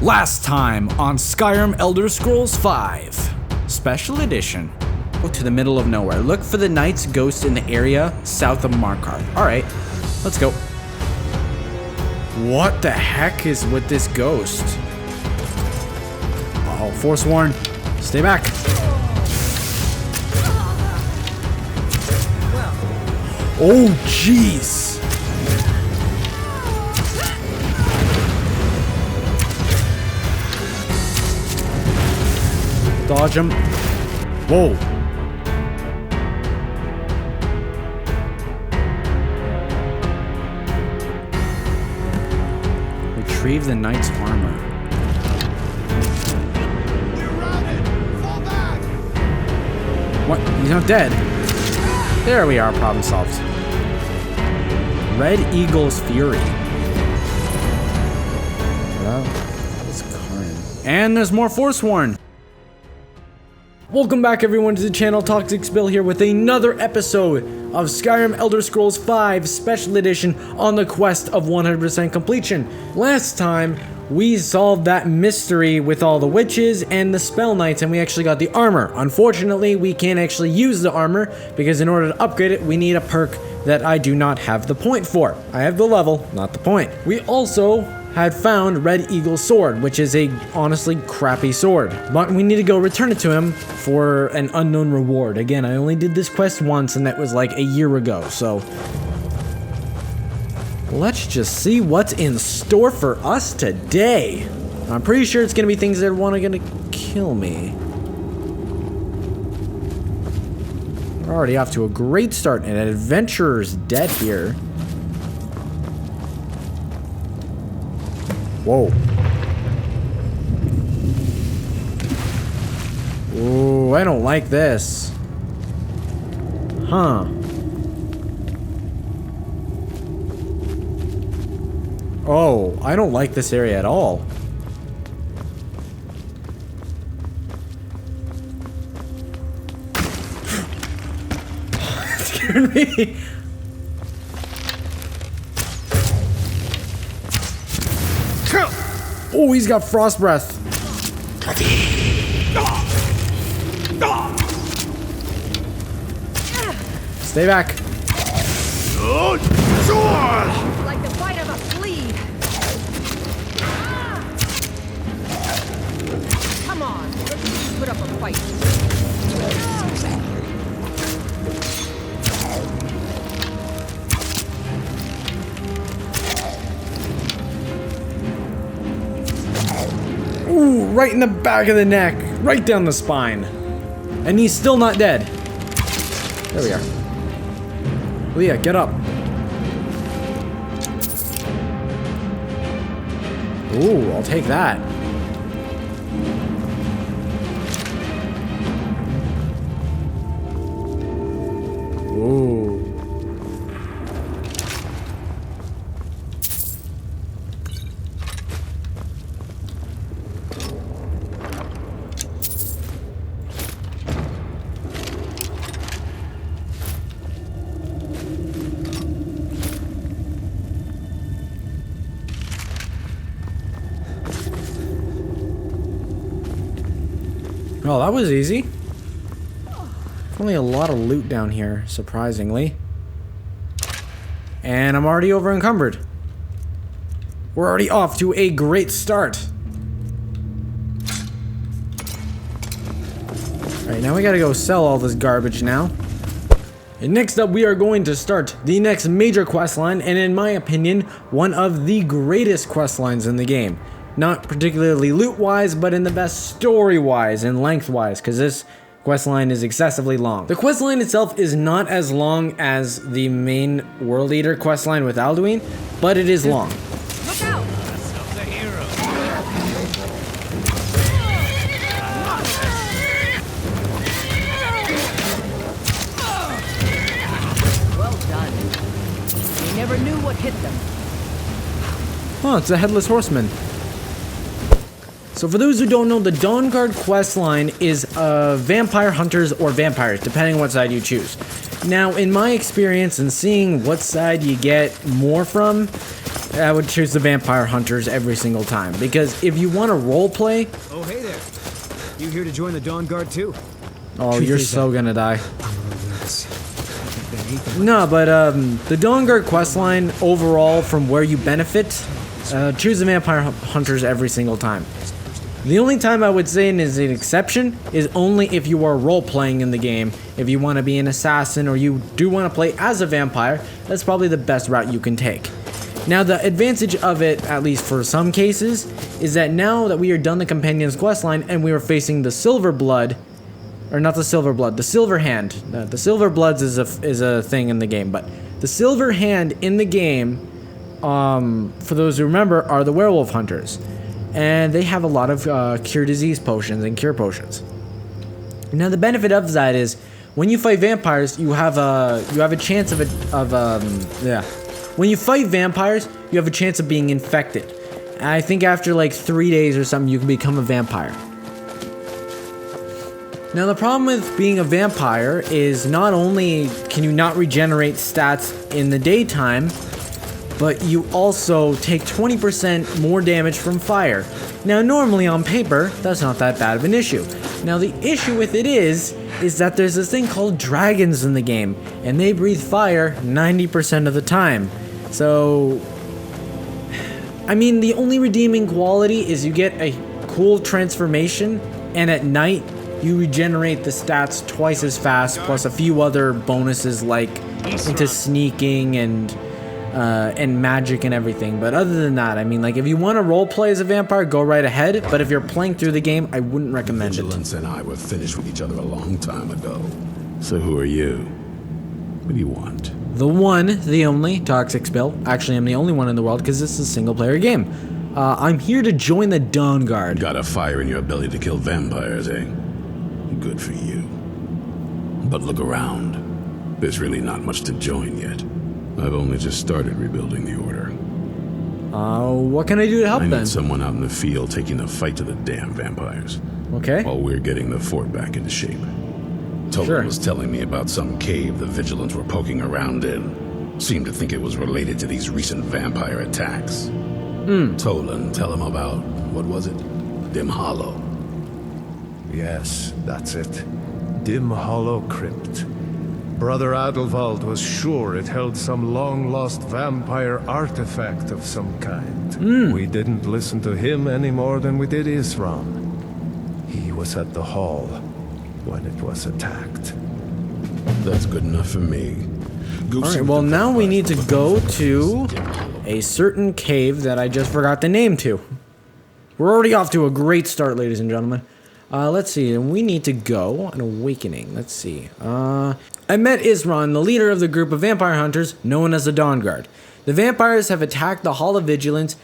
Last time on Skyrim Elder Scrolls V, Special Edition. Go to the middle of nowhere. Look for the Knight's Ghost in the area south of Markarth. Alright, let's go. What the heck is with this ghost? Oh, Forsworn. Stay back. Oh, jeez. Dodge him. Whoa. Retrieve the knight's armor. We're routed. Fall back. What? He's not dead. There we are. Problem solved. Red Eagle's Fury. Well, that was Karin. And there's more Forsworn. Welcome back everyone to the channel. ToxicSpill here with another episode of Skyrim Elder Scrolls V Special Edition on the quest of 100% completion. Last time we solved that mystery with all the witches and the spell knights and we actually got the armor. Unfortunately, we can't actually use the armor because in order to upgrade it, we need a perk that I do not have the point for. I have the level, not the point. We also had found Red Eagle's sword, which is a honestly crappy sword. But we need to go return it to him for an unknown reward. Again, I only did this quest once and that was like a year ago, so let's just see what's in store for us today. I'm pretty sure it's gonna be things that are gonna kill me. We're already off to a great start, and an adventurer's dead here. Whoa. Ooh, I don't like this. Huh. Oh, I don't like this area at all. It scared me. Oh, he's got frost breath. Stay back. Like the bite of a flea. Come on, let's put up a fight. Ooh, right in the back of the neck, right down the spine. And he's still not dead. There we are. Leah, get up. Ooh, I'll take that. Ooh. Oh, that was easy. Only a lot of loot down here, surprisingly. And I'm already over encumbered. We're already off to a great start. Alright, now we gotta go sell all this garbage now. And next up, we are going to start the next major quest line, and in my opinion, one of the greatest quest lines in the game. Not particularly loot-wise, but in the best story-wise and length-wise, because this questline is excessively long. The questline itself is not as long as the main World Eater questline with Alduin, but it is long. Look out! Well done. They never knew what hit them. Oh, it's a Headless Horseman. So for those who don't know, the Dawnguard questline is vampire hunters or vampires, depending on what side you choose. Now, in my experience and seeing what side you get more from, I would choose the vampire hunters every single time, because if you want to role play, Oh, hey there. You here to join the Dawn Guard too? oh, Truth you're is so gonna die. I'm a little nervous. They hate them. No, but the Dawn Guard questline overall, from where you benefit, choose the vampire hunters every single time. The only time I would say is an exception is only if you are role playing in the game. If you want to be an assassin or you do want to play as a vampire, that's probably the best route you can take. Now, the advantage of it, at least for some cases, is that now that we are done the Companion's questline and we are facing the Silver Blood, or not the Silver Blood, the Silver Hand. The Silver Bloods is a thing in the game, but the Silver Hand in the game, for those who remember, are the werewolf hunters, and they have a lot of cure disease potions and cure potions. Now, the benefit of that is when you fight vampires, you have a chance when you fight vampires, you have a chance of being infected. And I think after like 3 days or something, you can become a vampire. Now, the problem with being a vampire is not only can you not regenerate stats in the daytime, but you also take 20% more damage from fire. Now, normally on paper, that's not that bad of an issue. Now, the issue with it is that there's this thing called dragons in the game, and they breathe fire 90% of the time. So, I mean, the only redeeming quality is you get a cool transformation, and at night, you regenerate the stats twice as fast, plus a few other bonuses like into sneaking and magic and everything. But other than that, I mean, like, if you want to roleplay as a vampire, go right ahead. But if you're playing through the game, I wouldn't recommend it. Vigilance and I were finished with each other a long time ago. So who are you? What do you want? The one, the only, ToxicSpill. Actually, I'm the only one in the world because this is a single-player game. I'm here to join the Dawn Guard. Got a fire in your ability to kill vampires, eh? Good for you. But look around. There's really not much to join yet. I've only just started rebuilding the order. What can I do to help I then? need someone out in the field taking the fight to the damn vampires. Okay. While we're getting the fort back into shape. Tolan Sure. was telling me about some cave the Vigilants were poking around in. Seemed to think it was related to these recent vampire attacks. Tolan, tell him about, what was it? Dim Hollow. Yes, that's it. Dim Hollow Crypt. Brother Adelwald was sure it held some long-lost vampire artifact of some kind. We didn't listen to him any more than we did Isram. He was at the hall when it was attacked. That's good enough for me. Alright, well now we need to go to a certain cave that I just forgot the name to. We're already off to a great start, ladies and gentlemen. Let's see, we need to go an awakening. Let's see. I met Isran, the leader of the group of vampire hunters known as the Dawn Guard. The vampires have attacked the Hall of Vigilance,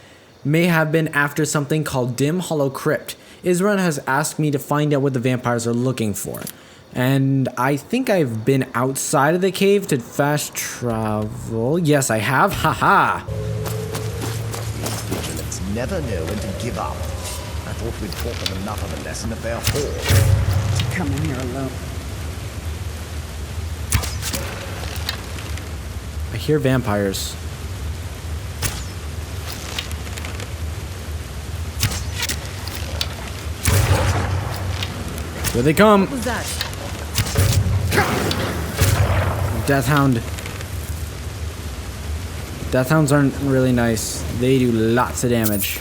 may have been after something called Dim Hollow Crypt. Isran has asked me to find out what the vampires are looking for. And I think I've been outside of the cave to fast travel. Yes, I have. Haha. Vigilants never know when to give up. I thought we'd taught them enough of a lesson at their hall. Come in here alone. I hear vampires. Here they come. What was that? Deathhound. Deathhounds aren't really nice. They do lots of damage.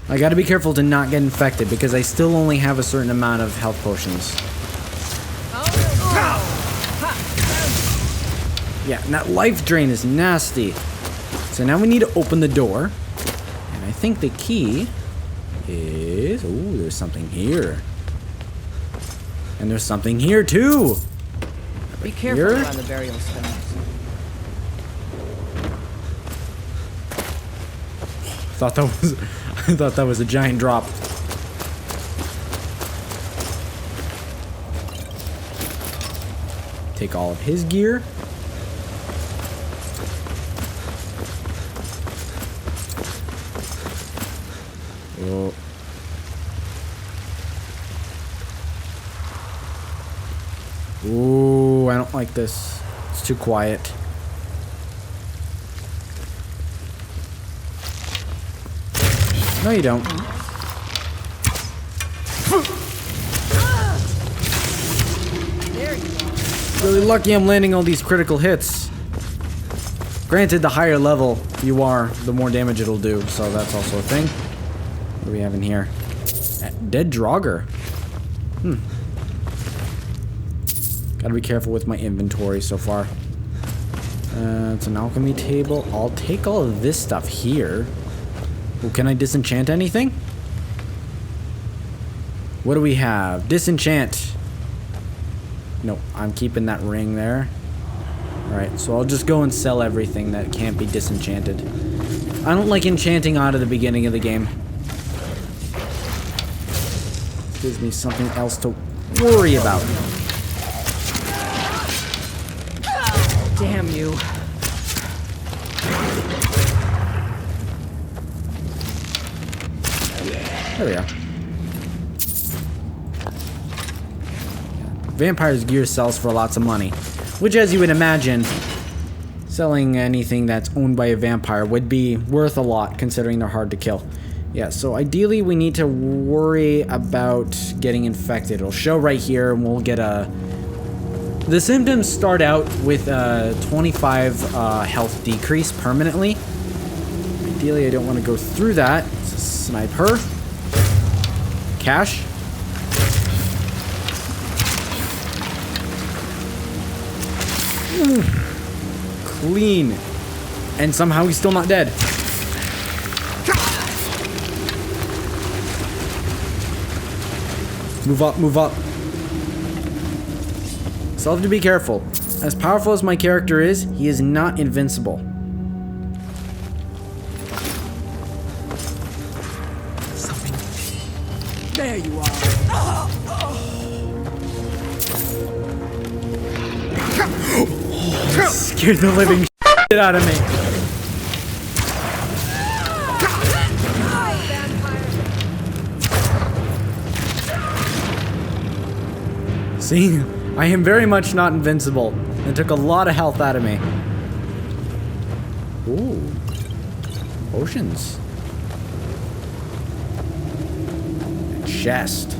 I gotta be careful to not get infected because I still only have a certain amount of health potions. Yeah, and that life drain is nasty. So now we need to open the door. And I think the key is... Ooh, there's something here. And there's something here too. Be careful Here? around the burial stones. I thought that was a giant drop. Take all of his gear. Oh. Ooh, I don't like this. It's too quiet. No, you don't. There you go. Really lucky I'm landing all these critical hits. Granted, the higher level you are, the more damage it'll do, so that's also a thing. What do we have in here? Dead Draugr. Gotta be careful with my inventory so far. It's an alchemy table. I'll take all of this stuff here. Oh, can I disenchant anything? What do we have? Disenchant. No, I'm keeping that ring there. Alright, so I'll just go and sell everything that can't be disenchanted. I don't like enchanting out of the beginning of the game. Gives me something else to worry about. Damn you. There we are. Vampire's gear sells for lots of money, which, as you would imagine, selling anything that's owned by a vampire would be worth a lot, considering they're hard to kill. Yeah, so ideally we need to worry about getting infected. It'll show right here, and we'll get a... The symptoms start out with a 25 health decrease permanently. Ideally, I don't want to go through that. So snipe her. Cash. Clean. And somehow he's still not dead. Move up, move up. So I'll have to be careful. As powerful as my character is, he is not invincible. There you are. Scared the living shit out of me. See? I am very much not invincible. It took a lot of health out of me. Ooh. Potions. Chest.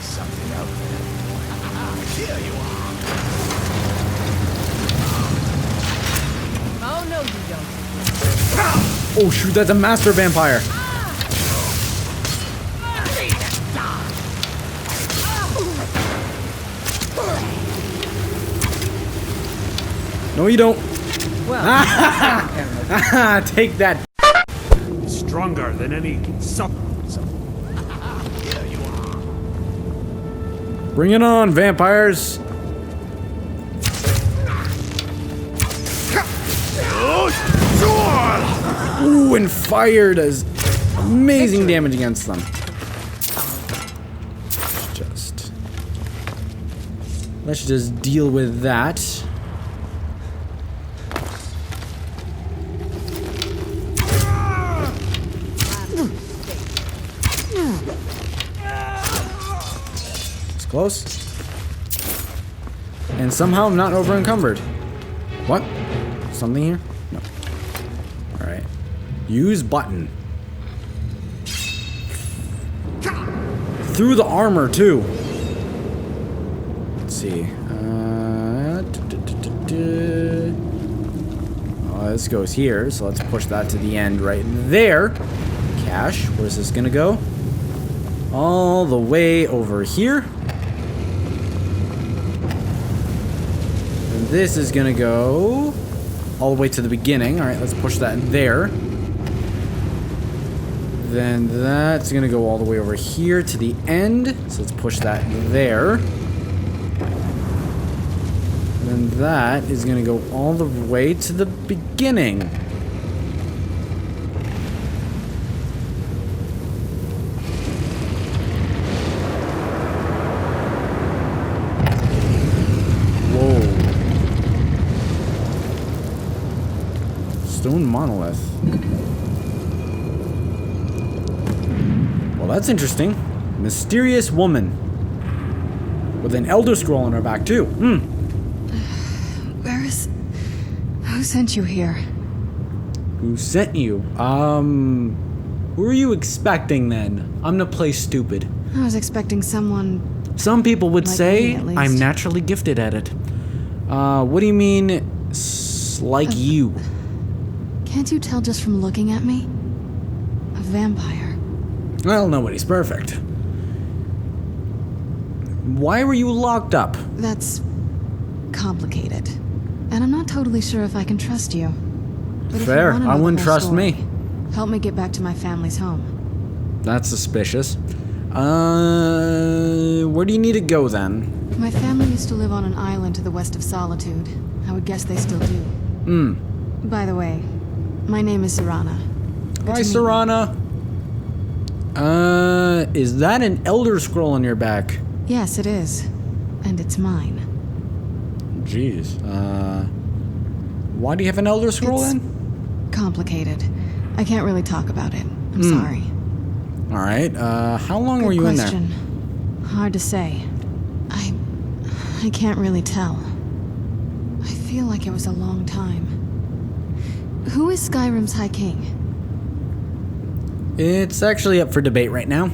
Something out there. Here you are. Oh, no, you don't. Oh shoot, that's a master vampire. No, you don't. Well, take that. Stronger than any Here you are. Bring it on, vampires. Ooh, and fire does amazing damage against them. Let's just deal with that. It's close. And somehow I'm not over encumbered. What? Something here? No. Alright. Use button. Through the armor, too. Let's see. Oh, this goes here, so let's push that to the end right there. Cash. Where's this gonna go? All the way over here. And this is gonna go all the way to the beginning. Alright, let's push that there. Then that's gonna go all the way over here to the end. So let's push that there. And that is gonna go all the way to the beginning. Whoa. Stone monolith. Well, that's interesting. Mysterious woman. With an Elder Scroll on her back, too. Where is Who sent you here? Who sent you? Who are you expecting then? I'm gonna play stupid. I was expecting someone. Some people would Like say me, at least. I'm naturally gifted at it. What do you mean, like you? Can't you tell just from looking at me? A vampire. Well, nobody's perfect. Why were you locked up? That's complicated. And I'm not totally sure if I can trust you. But if you Fair. wanna know I the wouldn't whole trust story, me. Help me get back to my family's home. That's suspicious. Where do you need to go then? My family used to live on an island to the west of Solitude. I would guess they still do. By the way, my name is Serana. Good Hi, to meet you. Serana. Is that an Elder Scroll on your back? Yes, it is. And it's mine. Jeez. Why do you have an Elder Scroll It's then? complicated. I can't really talk about it. I'm sorry. All right. How long Good were you question. Hard to say. I can't really tell. I feel like it was a long time. Who is Skyrim's High King? in there? It's actually up for debate right now.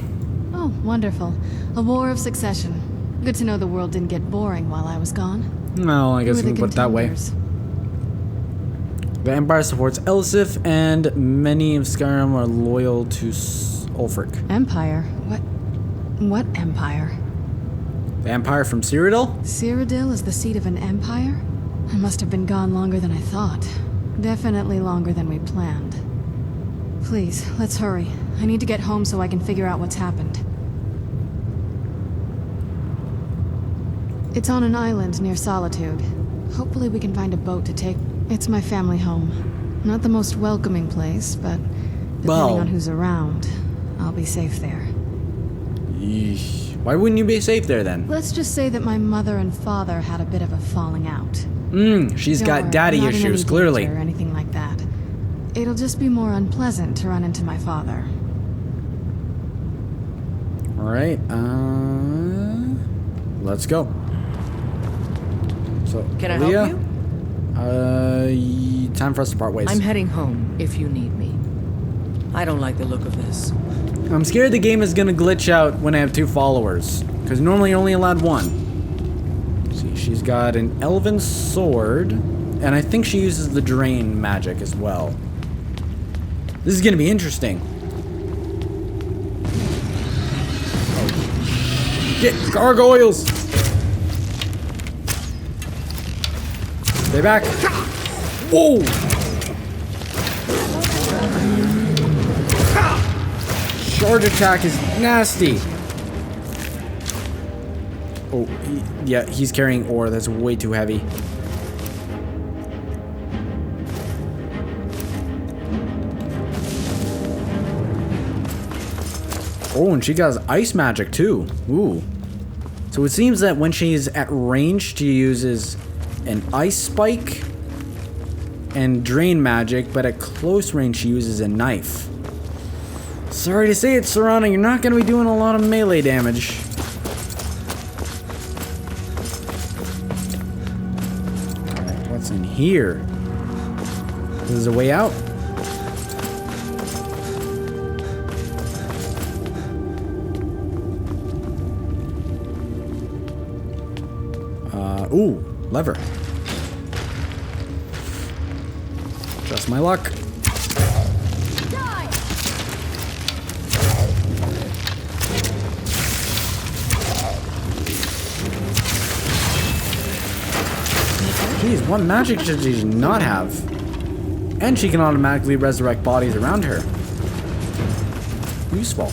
Oh, wonderful. A war of succession. Good to know the world didn't get boring while I was gone. Well, I guess Who we are can the put it that way. contenders? The Empire supports Elsif, and many of Skyrim are loyal to Ulfric. Empire? What empire? The Empire from Cyrodiil? Cyrodiil is the seat of an empire? I must have been gone longer than I thought. Definitely longer than we planned. Please, let's hurry. I need to get home so I can figure out what's happened. It's on an island near Solitude. Hopefully we can find a boat to take. It's my family home. Not the most welcoming place, but depending Well. on who's around, I'll be safe there. Yeesh. Why wouldn't you be safe there then? Let's just say that my mother and father had a bit of a falling out. She's Don't got worry, daddy I'm not in issues, any clearly. danger or anything like that. It'll just be more unpleasant to run into my father. Alright, let's go. So, Can I Aaliyah, help you? time for us to part ways. I'm heading home if you need me. I don't like the look of this. I'm scared the game is gonna glitch out when I have 2 followers, because normally you're only allowed 1. See, she's got an elven sword, and I think she uses the drain magic as well. This is gonna be interesting. Oh. Get gargoyles! Stay back. Whoa! Charge attack is nasty. Oh, yeah, he's carrying ore. That's way too heavy. Oh, and she got ice magic too. Ooh. So it seems that when she's at range, she uses an ice spike and drain magic, but at close range, she uses a knife. Sorry to say it, Serana, you're not going to be doing a lot of melee damage. Alright, what's in here? This is a way out? Ooh, lever. Just my luck. Jeez, what magic should she not have? And she can automatically resurrect bodies around her. Useful.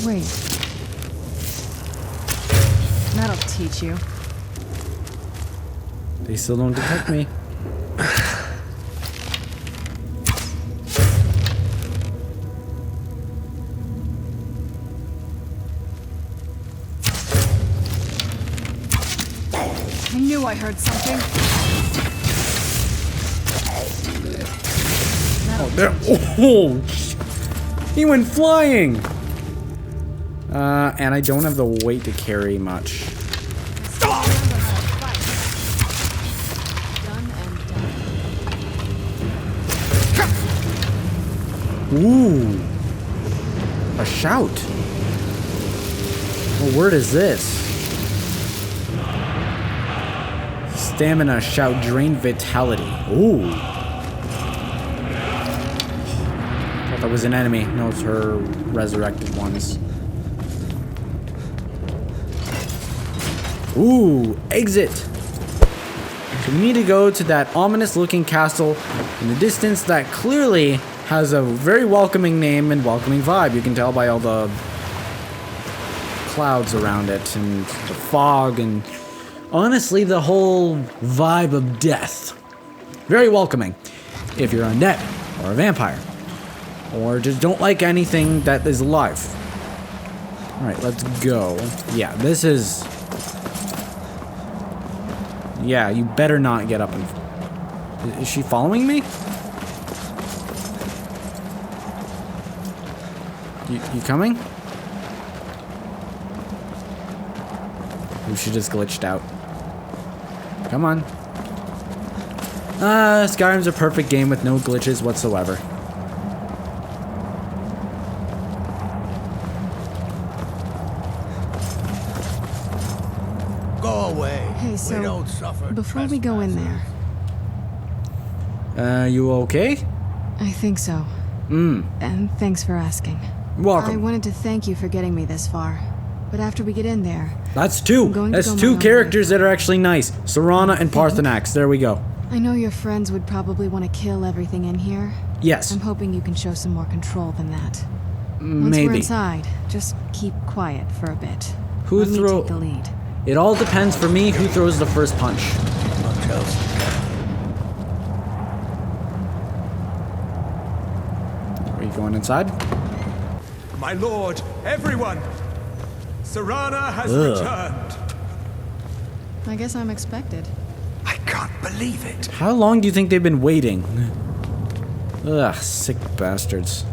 Wait. That'll teach you. They still don't detect me. I knew I heard something. Oh, There. Oh, he went flying. And I don't have the weight to carry much. Done and done. Ooh. A shout. What word is this? Stamina shout drain vitality. Ooh. Thought that was an enemy. No, it's her resurrected ones. Ooh, exit. So we need to go to that ominous looking castle in the distance that clearly has a very welcoming name and welcoming vibe. You can tell by all the clouds around it and the fog and honestly the whole vibe of death. Very welcoming if you're undead or a vampire or just don't like anything that is alive. Alright, let's go. Yeah, this is... Yeah, you better not get up and... Is she following me? You coming? Ooh, she just glitched out. Come on. Skyrim's a perfect game with no glitches whatsoever. Go away. Hey, We so don't suffer before we go in there, You okay? I think so. And thanks for asking. Welcome. I wanted to thank you for getting me this far. But after we get in there, That's two. I'm going to That's go my two own characters that are actually nice. Serana and Parthenax. There we go. I know your friends would probably want to kill everything in here. Yes. I'm hoping you can show some more control than that. Once Maybe. we're inside, just keep quiet for a bit. Who Let me throw- take the lead. It all depends for me who throws the first punch. Much else. Are you going inside? My lord, everyone! Serana has Ugh. returned! I guess I'm expected. I can't believe it. How long do you think they've been waiting? Ugh, sick bastards.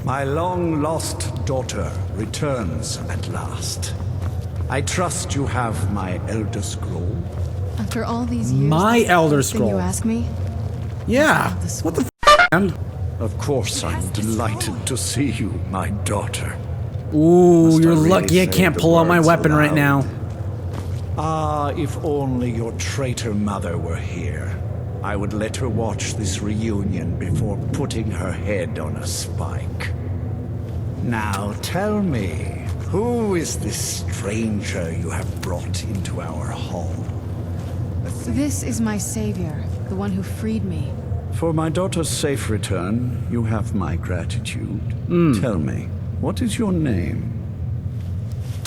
My long-lost daughter returns at last. I trust you have my Elder Scroll. After all these years, My that's the Elder first thing Scroll. You ask me? Yeah. This What the one. f? Of course, I'm delighted to see you, my daughter. Ooh, Must I you're really lucky I say can't the pull out my words weapon right now. aloud? Ah, if only your traitor mother were here. I would let her watch this reunion before putting her head on a spike. Now tell me, who is this stranger you have brought into our home? This is my savior, the one who freed me. For my daughter's safe return, you have my gratitude. Tell me, what is your name?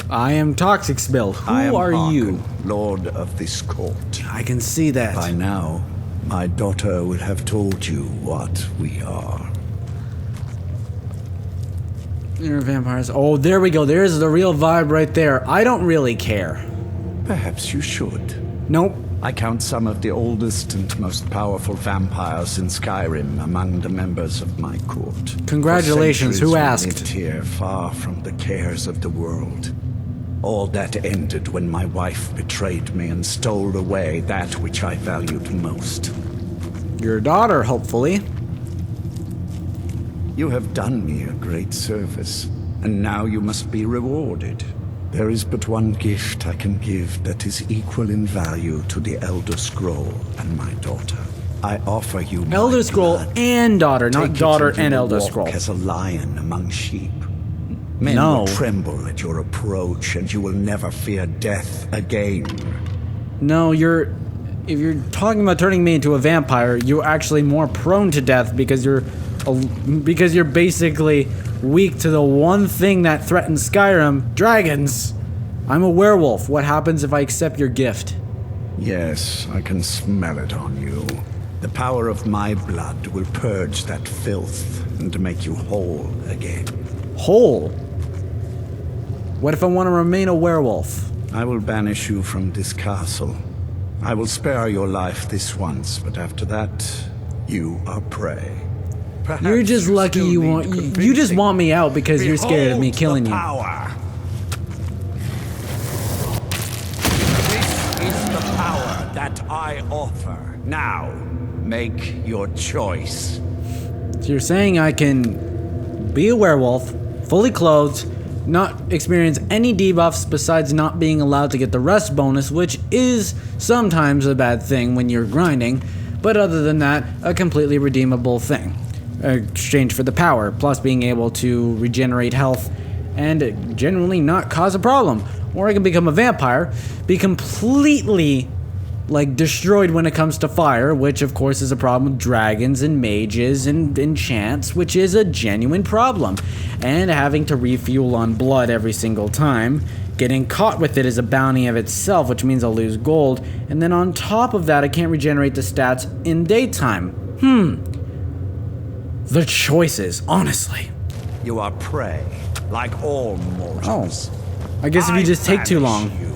I am ToxicSpill. I am Who are you? Harken, Lord of this court. I can see that. By now, my daughter will have told you what we are. You're vampires. Oh, there we go. There's the real vibe right there. I don't really care. Perhaps you should. Nope. I count some of the oldest and most powerful vampires in Skyrim among the members of my court. Congratulations, For who centuries we asked? lived here, far from the cares of the world. All that ended when my wife betrayed me and stole away that which I valued most. Your daughter, hopefully. You have done me a great service, and now you must be rewarded. There is but one gift I can give that is equal in value to the Elder Scroll and my daughter. I offer you my Elder Scroll blood. and daughter, not Take it daughter and you and will Elder walk Scroll. as a lion among sheep. Men No. will tremble at your approach, and you will never fear death again. No, if you're talking about turning me into a vampire, you're actually more prone to death because you're basically weak to the one thing that threatens Skyrim, dragons. I'm a werewolf. What happens if I accept your gift? Yes, I can smell it on you. The power of my blood will purge that filth and make you whole again. Whole? What if I want to remain a werewolf? I will banish you from this castle. I will spare your life this once, but after that, you are prey. Perhaps You're just you lucky still you need want. You just convincing. want me out because you're scared of me Behold killing the you. power. This is the power that I offer. Now, make your choice. So you're saying I can be a werewolf, fully clothed, not experience any debuffs besides not being allowed to get the rest bonus, which is sometimes a bad thing when you're grinding, but other than that, a completely redeemable thing. Exchange for the power, plus being able to regenerate health and generally not cause a problem. Or I can become a vampire, be completely destroyed when it comes to fire, which of course is a problem with dragons and mages and enchants, which is a genuine problem. And having to refuel on blood every single time, getting caught with it is a bounty of itself, which means I'll lose gold. And then on top of that, I can't regenerate the stats in daytime. The choices, honestly. You are prey, like all mortals. I guess if you just take too long. banish you.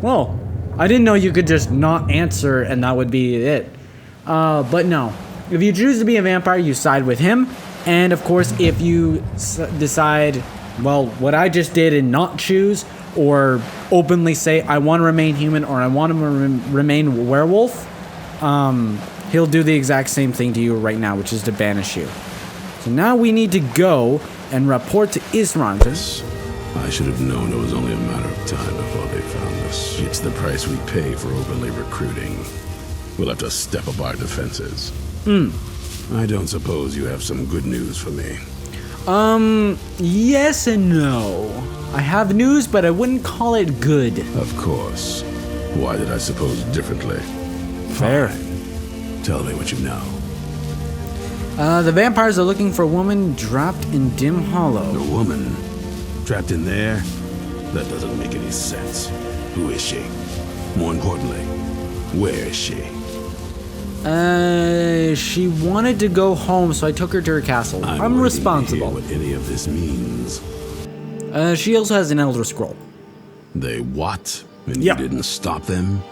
Well, I didn't know you could just not answer and that would be it. But no. If you choose to be a vampire, you side with him. And of course, if you decide, well, what I just did and not choose, or openly say, I want to remain human or I want to remain werewolf, he'll do the exact same thing to you right now, which is to banish you. So now we need to go and report to Isran. I should have known it was only a matter of time before they found us. It's the price we pay for openly recruiting. We'll have to step up our defenses. I don't suppose you have some good news for me. Yes and no. I have news, but I wouldn't call it good. Of course. Why did I suppose differently? Fair. Fine. Tell me what you know. The vampires are looking for a woman trapped in Dim Hollow. A woman? Trapped in there? That doesn't make any sense. Who is she? More importantly, where is she? She wanted to go home, so I took her to her castle. I'm responsible. What any of this means? She also has an Elder Scroll. They what? And Yeah. you didn't stop them?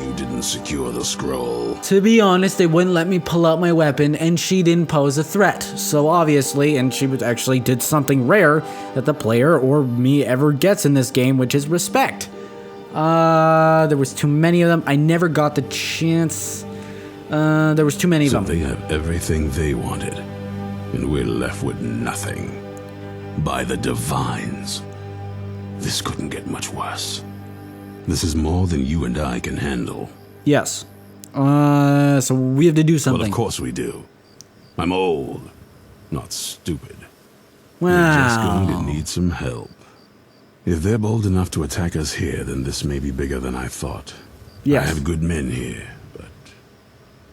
You didn't secure the scroll. To be honest, they wouldn't let me pull out my weapon, and she didn't pose a threat. So obviously, and she actually did something rare that the player or me ever gets in this game, which is respect. There was too many of them. I never got the chance. There was too many of them. They have everything they wanted, and we're left with nothing. By the divines. This couldn't get much worse. This is more than you and I can handle. Yes. So we have to do something. Well, of course we do. I'm old, not stupid. Wow. We're just going to need some help. If they're bold enough to attack us here, then this may be bigger than I thought. Yes. I have good men here, but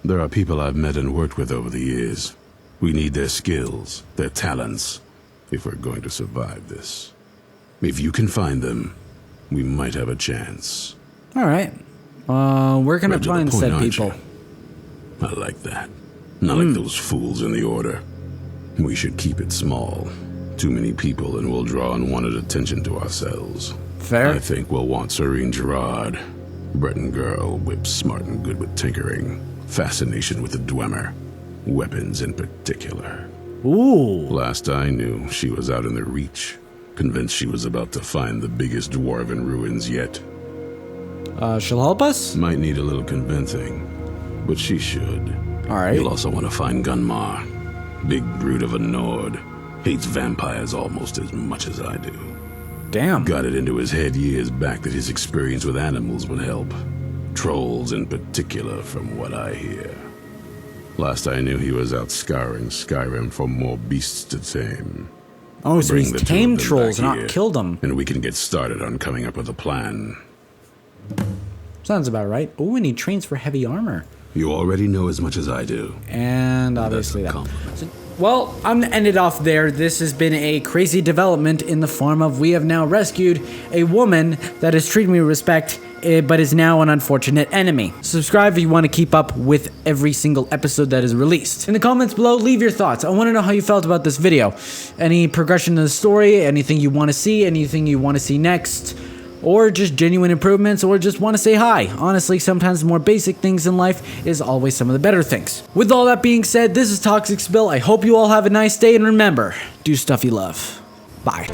there are people I've met and worked with over the years. We need their skills, their talents, if we're going to survive this. If you can find them, we might have a chance. All right. Where can I Right to the find point, said aren't people? you? I like that. Not like those fools in the Order. We should keep it small. Too many people and we'll draw unwanted attention to ourselves. Fair. I think we'll want Serene Gerard. Breton girl, whip smart and good with tinkering. Fascination with the Dwemer. Weapons in particular. Ooh. Last I knew, she was out in the Reach. Convinced she was about to find the biggest dwarven ruins yet. She'll help us? Might need a little convincing, but she should. All right. You'll also want to find Gunmar. Big brute of a Nord. Hates vampires almost as much as I do. Damn. Got it into his head years back that his experience with animals would help. Trolls in particular, from what I hear. Last I knew, he was out scouring Skyrim for more beasts to tame. Oh, so Bring he's the two of tamed them trolls, back not here, killed them. And we can get started on coming up with a plan. Sounds about right. Oh, and he trains for heavy armor. You already know as much as I do. And obviously That's that. a compliment. So, well, I'm gonna end it off there. This has been a crazy development in the form of we have now rescued a woman that has treated me with respect, but is now an unfortunate enemy. Subscribe if you want to keep up with every single episode that is released. In the comments below, leave your thoughts. I want to know how you felt about this video. Any progression in the story, anything you want to see, anything you want to see next, or just genuine improvements, or just want to say hi. Honestly, sometimes the more basic things in life is always some of the better things. With all that being said, this is ToxicSpill. I hope you all have a nice day, and remember, do stuff you love. Bye.